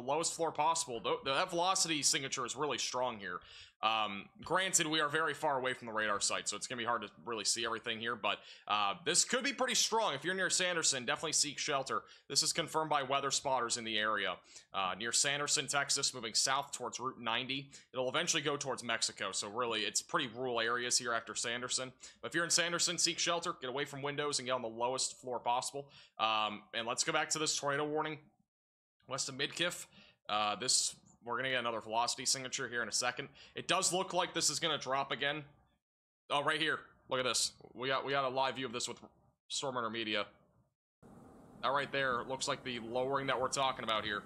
lowest floor possible. That velocity signature is really strong here. Granted, we are very far away from the radar site, so it's going to be hard to really see everything here, but this could be pretty strong. If you're near Sanderson, definitely seek shelter. This is confirmed by weather spotters in the area. Near Sanderson, Texas, moving south towards Route 90. It'll eventually go towards Mexico, so really, it's pretty rural areas here after Sanderson. But if you're in Sanderson, seek shelter, get away from windows, and get on the lowest floor possible. And let's go back to this tornado warning. West of Midkiff. We're going to get another velocity signature here in a second. It does look like this is going to drop again. Oh, right here. Look at this. We got a live view of this with Storm Runner Media. That right there looks like the lowering that we're talking about here.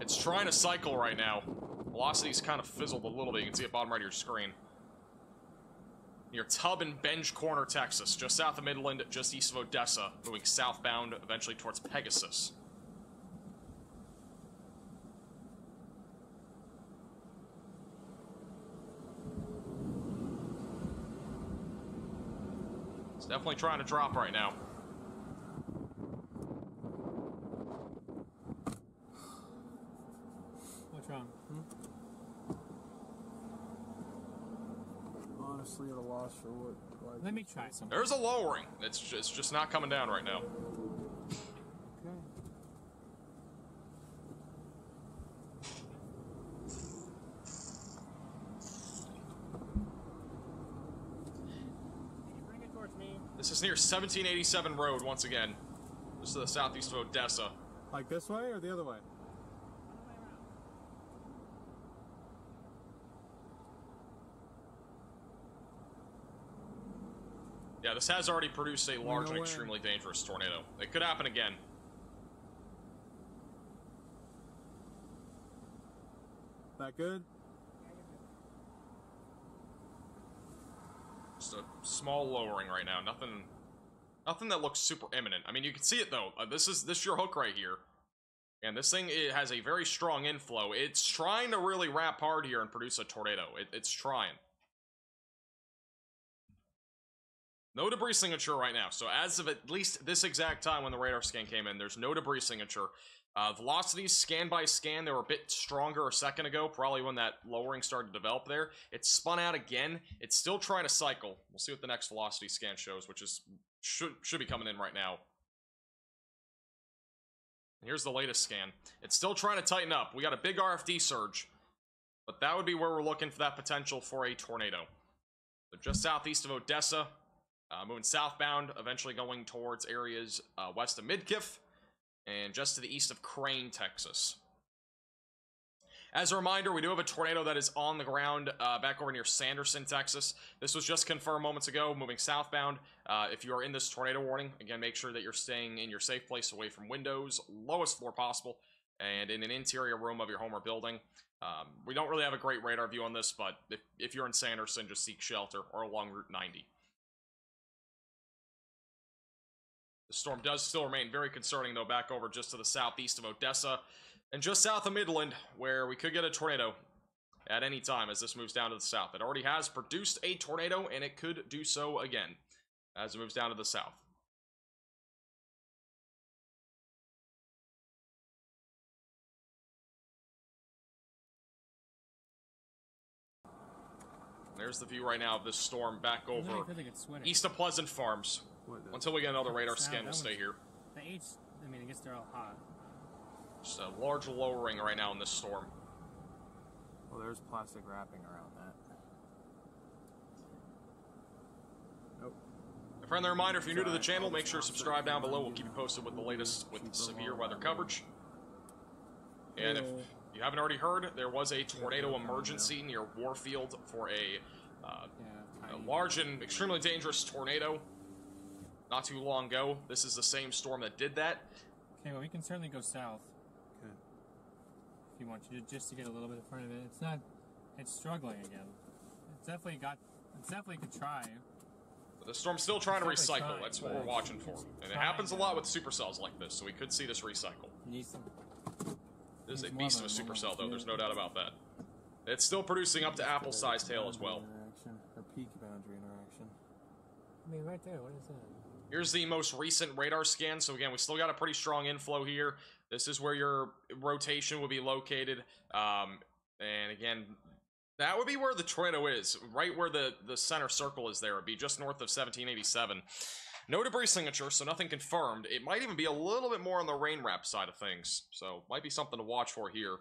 It's trying to cycle right now. Velocity's kind of fizzled a little bit. You can see it bottom right of your screen. Near Tub and Bench Corner, Texas, just south of Midland, just east of Odessa, moving southbound, eventually towards Pegasus. It's definitely trying to drop right now. What's wrong? Honestly, at a loss for what. Like, let me try something. There's a lowering. It's just not coming down right now. Okay. Can you bring it towards me? This is near 1787 Road once again. This is the southeast of Odessa. Like this way or the other way? Yeah, this has already produced a large and extremely dangerous tornado. It could happen again. That good? Just a small lowering right now. Nothing that looks super imminent. I mean, you can see it though. This is your hook right here. And this thing, it has a very strong inflow. It's trying to really wrap hard here and produce a tornado. It's trying. No debris signature right now. So as of at least this exact time when the radar scan came in, there's no debris signature. Velocities, scan by scan, they were a bit stronger a second ago, probably when that lowering started to develop there. It spun out again. It's still trying to cycle. We'll see what the next velocity scan shows, which is should be coming in right now. Here's the latest scan. It's still trying to tighten up. We got a big RFD surge, but that would be where we're looking for that potential for a tornado. So just southeast of Odessa. Moving southbound, eventually going towards areas west of Midkiff, and just to the east of Crane, Texas. As a reminder, we do have a tornado that is on the ground back over near Sanderson, Texas. This was just confirmed moments ago, moving southbound. If you are in this tornado warning, again, make sure that you're staying in your safe place away from windows, lowest floor possible, and in an interior room of your home or building. We don't really have a great radar view on this, but if you're in Sanderson, just seek shelter or along Route 90. The storm does still remain very concerning, though, back over just to the southeast of Odessa and just south of Midland, where we could get a tornado at any time as this moves down to the south. It already has produced a tornado, and it could do so again as it moves down to the south. There's the view right now of this storm back over east of Pleasant Farms. Until we get another radar scan, we'll stay here. The H, I mean, I guess they're all hot. Just a large lowering right now in this storm. Well, there's plastic wrapping around that. Nope. A friendly reminder, if you're new to the channel, make sure to subscribe down below. We'll keep you posted with the latest with severe weather coverage. And if you haven't already heard, there was a tornado emergency near Warfield for a large and extremely dangerous tornado not too long ago. This is the same storm that did that. Okay, well, we can certainly go south. Okay. If you want to, just to get a little bit in front of it. It's struggling again. It's definitely could try. But the storm's still trying to recycle. That's what we're watching for. And it happens a lot with supercells like this, so we could see this recycle. This is a beast of a supercell, though. There's no doubt about that. It's still producing up to apple-sized hail as well. Or peak boundary interaction. I mean, right there, what is that? Here's the most recent radar scan. So again, we still got a pretty strong inflow here. This is where your rotation will be located. And again, that would be where the tornado is, right where the center circle is there. It'd be just north of 1787. No debris signature, so nothing confirmed. It might even be a little bit more on the rain wrap side of things, so might be something to watch for here.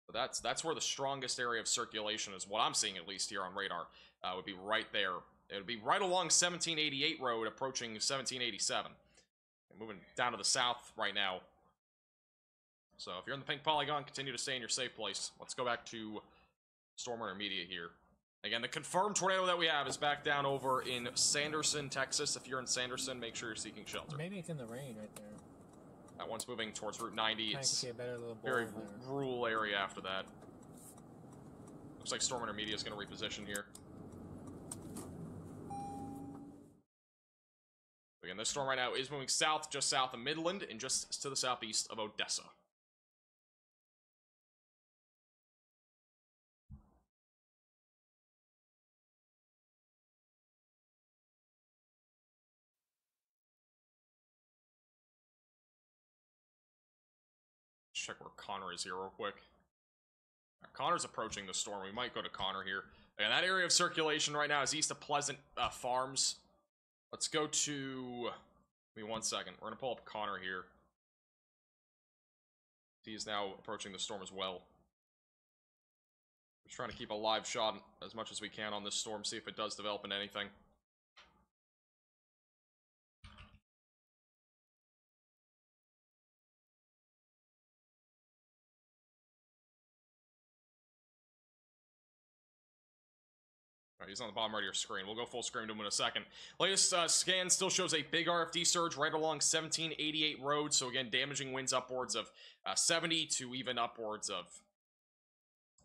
But that's where the strongest area of circulation is, what I'm seeing at least here on radar, would be right there. It would be right along 1788 road, approaching 1787. And moving down to the south right now. So if you're in the pink polygon, continue to stay in your safe place. Let's go back to storm intermediate here. Again, the confirmed tornado that we have is back down over in Sanderson, Texas. If you're in Sanderson, make sure you're seeking shelter. Maybe it's in the rain right there. That one's moving towards Route 90. It's a better little very rural area after that. Looks like storm intermediate is going to reposition here. Again, this storm right now is moving south, just south of Midland, and just to the southeast of Odessa. Check where Connor is here real quick. Connor's approaching the storm. We might go to Connor here. And that area of circulation right now is east of Pleasant Farms. Let's go to... Give me 1 second. We're going to pull up Connor here. He is now approaching the storm as well. We're trying to keep a live shot as much as we can on this storm, see if it does develop into anything. Alright, he's on the bottom right of your screen. We'll go full screen to him in a second. Latest scan still shows a big RFD surge right along 1788 road. So again, damaging winds upwards of 70 to even upwards of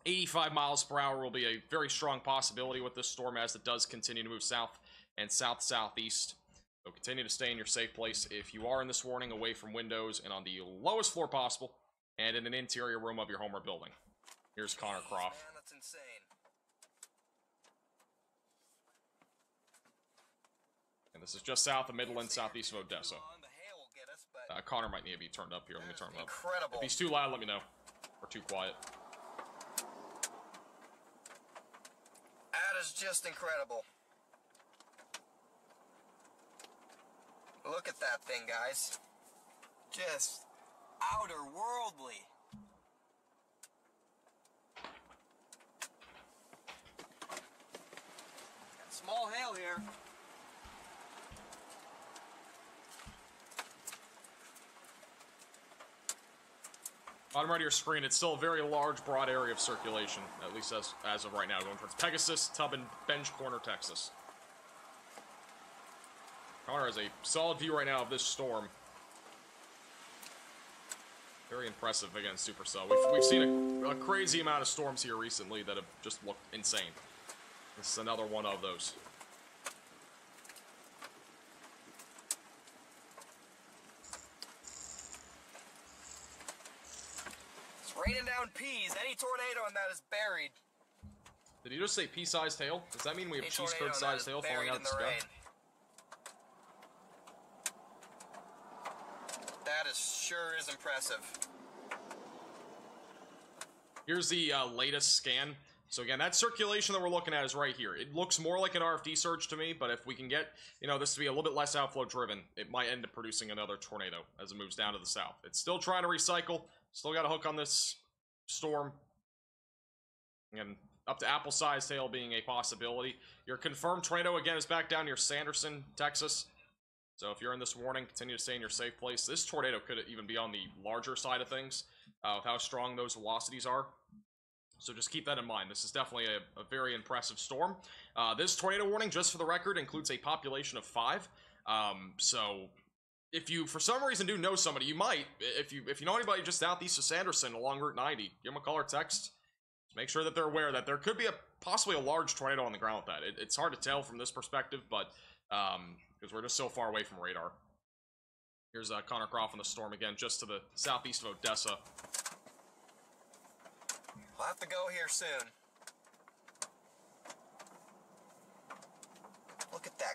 85 miles per hour will be a very strong possibility with this storm as it does continue to move south and south-southeast. So continue to stay in your safe place if you are in this warning, away from windows and on the lowest floor possible, and in an interior room of your home or building. Here's Connor Croft. Man, that's insane. And this is just south of Midland, southeast of Odessa. Connor might need to be turned up here. Let me turn him up. Incredible. If he's too loud, let me know. Or too quiet. That is just incredible. Look at that thing, guys. Just outer worldly. Got small hail here. Bottom right of your screen, it's still a very large, broad area of circulation, at least as of right now, going towards Pegasus, Tubman, Bench Corner, Texas. Connor has a solid view right now of this storm. Very impressive against Supercell. We've seen a crazy amount of storms here recently that have just looked insane. This is another one of those. Raining down peas. Any tornado in that is buried. Did he just say pea-sized hail? Does that mean we have cheese curd-sized hail falling out of the sky? Rain. That sure is impressive. Here's the latest scan. So again, that circulation that we're looking at is right here. It looks more like an RFD surge to me, but if we can get, this to be a little bit less outflow driven, it might end up producing another tornado as it moves down to the south. It's still trying to recycle. Still got a hook on this storm. And up to apple-sized hail being a possibility. Your confirmed tornado, again, is back down near Sanderson, Texas. So if you're in this warning, continue to stay in your safe place. This tornado could even be on the larger side of things with how strong those velocities are. So just keep that in mind. This is definitely a very impressive storm. This tornado warning, just for the record, includes a population of 5. So if you, for some reason, do know somebody, you might, if you know anybody just southeast of Sanderson along Route 90, give them a call or text. Make sure that they're aware that there could be possibly a large tornado on the ground with that. It's hard to tell from this perspective, but because we're just so far away from radar. Here's Connor Croft on the storm again, just to the southeast of Odessa. We'll have to go here soon. Look at that